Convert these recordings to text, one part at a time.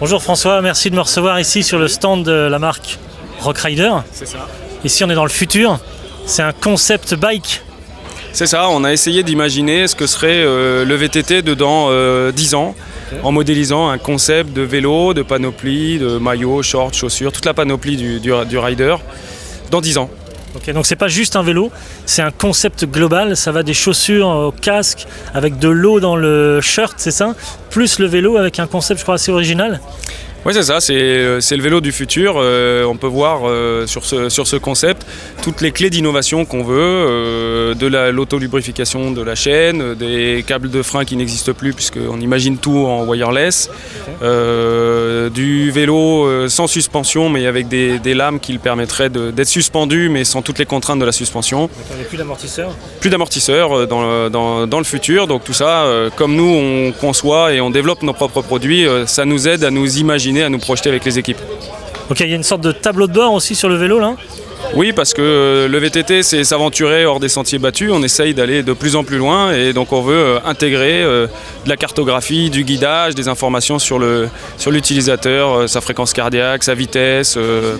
Bonjour François, merci de me recevoir ici sur le stand de la marque Rock Rider. C'est ça. Ici on est dans le futur, c'est un concept bike. C'est ça, on a essayé d'imaginer ce que serait le VTT dans 10 ans, en modélisant un concept de vélo, de panoplie, de maillot, shorts, chaussures, toute la panoplie du rider dans 10 ans. Ok, donc c'est pas juste un vélo, c'est un concept global, ça va des chaussures au casque, avec de l'eau dans le shirt, c'est ça? Plus le vélo avec un concept je crois assez original. Oui, c'est ça, c'est le vélo du futur. On peut voir sur ce concept toutes les clés d'innovation qu'on veut, de l'autolubrification de la chaîne, des câbles de frein qui n'existent plus puisqu'on imagine tout en wireless, du vélo sans suspension mais avec des lames qui le permettraient d'être suspendu mais sans toutes les contraintes de la suspension. Il n'y a plus d'amortisseurs. Plus d'amortisseurs dans le futur, donc tout ça, comme nous on conçoit et on développe nos propres produits, ça nous aide à nous imaginer, à nous projeter avec les équipes. Ok, il y a une sorte de tableau de bord aussi sur le vélo là. Oui, parce que le VTT c'est s'aventurer hors des sentiers battus, on essaye d'aller de plus en plus loin et donc on veut intégrer de la cartographie, du guidage, des informations sur l'utilisateur, sa fréquence cardiaque, sa vitesse,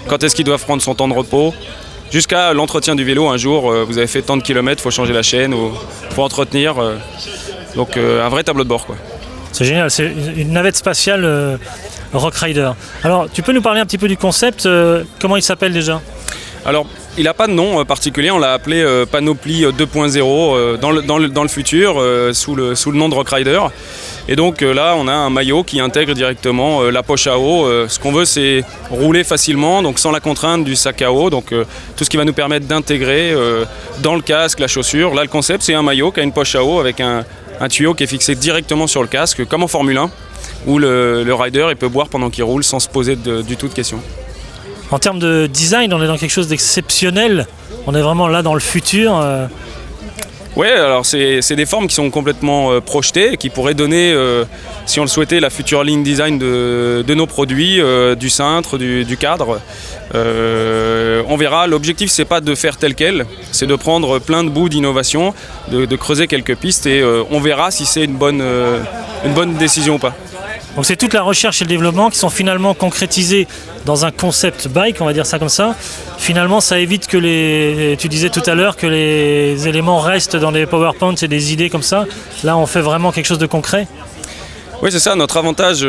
quand est-ce qu'il doit prendre son temps de repos. Jusqu'à l'entretien du vélo, un jour, vous avez fait tant de kilomètres, il faut changer la chaîne, il faut entretenir. Donc un vrai tableau de bord, quoi. C'est génial, c'est une navette spatiale Rock Rider. Alors, tu peux nous parler un petit peu du concept, comment il s'appelle déjà? Alors, il n'a pas de nom particulier, on l'a appelé Panoply 2.0 dans le futur, sous le nom de Rock Rider. Et donc là, on a un maillot qui intègre directement la poche à eau. Ce qu'on veut, c'est rouler facilement, donc sans la contrainte du sac à eau. Donc tout ce qui va nous permettre d'intégrer dans le casque la chaussure. Là, le concept, c'est un maillot qui a une poche à eau avec un tuyau qui est fixé directement sur le casque, comme en Formule 1, où le rider il peut boire pendant qu'il roule sans se poser du tout de questions. En termes de design, on est dans quelque chose d'exceptionnel. On est vraiment là dans le futur. Oui, alors c'est des formes qui sont complètement projetées et qui pourraient donner, si on le souhaitait, la future ligne design de nos produits, du cintre, du cadre. On verra, l'objectif c'est pas de faire tel quel, c'est de prendre plein de bouts d'innovation, de creuser quelques pistes et on verra si c'est une bonne décision ou pas. Donc c'est toute la recherche et le développement qui sont finalement concrétisés dans un concept bike, on va dire ça comme ça. Finalement, ça évite que tu disais tout à l'heure, que les éléments restent dans des PowerPoints et des idées comme ça. Là, on fait vraiment quelque chose de concret. Oui, c'est ça. Notre avantage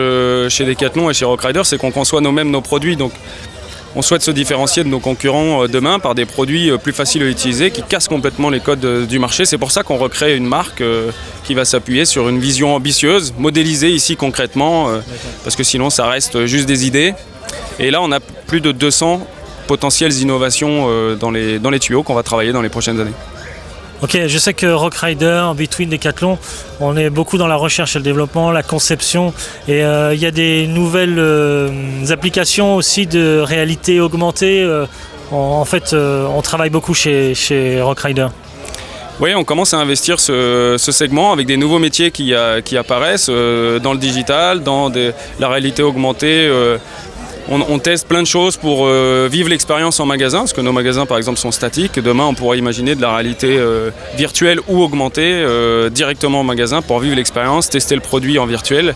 chez Decathlon et chez Rock Rider, c'est qu'on conçoit nous-mêmes nos produits. Donc, on souhaite se différencier de nos concurrents demain par des produits plus faciles à utiliser, qui cassent complètement les codes du marché. C'est pour ça qu'on recrée une marque qui va s'appuyer sur une vision ambitieuse, modélisée ici concrètement, parce que sinon ça reste juste des idées. Et là, on a plus de 200 potentielles innovations dans les tuyaux qu'on va travailler dans les prochaines années. Ok, je sais que Rock Rider, Between, Decathlon, on est beaucoup dans la recherche et le développement, la conception, et il y a des nouvelles applications aussi de réalité augmentée. En fait, on travaille beaucoup chez Rock Rider. Oui, on commence à investir ce segment avec des nouveaux métiers qui apparaissent dans le digital, dans la réalité augmentée. On teste plein de choses pour vivre l'expérience en magasin, parce que nos magasins par exemple sont statiques. Demain on pourra imaginer de la réalité virtuelle ou augmentée directement au magasin pour vivre l'expérience, tester le produit en virtuel.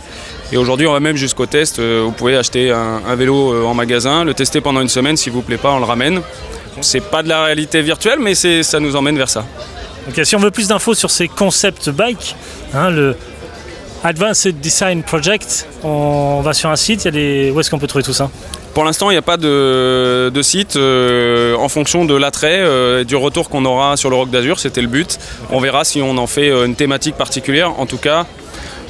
Et aujourd'hui on va même jusqu'au test, vous pouvez acheter un vélo en magasin, le tester pendant une semaine, s'il vous plaît pas on le ramène. C'est pas de la réalité virtuelle mais ça nous emmène vers ça. Okay, si on veut plus d'infos sur ces concepts bike, le Advanced Design Project, on va sur un site, où est-ce qu'on peut trouver tout ça? Pour l'instant, il n'y a pas de site en fonction de l'attrait, du retour qu'on aura sur le Rock d'Azur, c'était le but. On verra si on en fait une thématique particulière. En tout cas,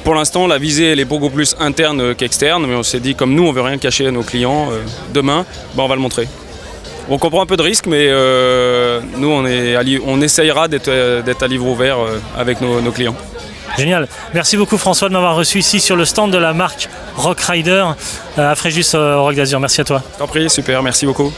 pour l'instant, la visée elle est beaucoup plus interne qu'externe, mais on s'est dit, comme nous, on ne veut rien cacher à nos clients, demain, on va le montrer. On comprend un peu de risque, mais nous, on essayera d'être à livre ouvert avec nos clients. Génial. Merci beaucoup François de m'avoir reçu ici sur le stand de la marque Rock Rider à Fréjus au Rock d'Azur. Merci à toi. Je t'en prie, super, merci beaucoup.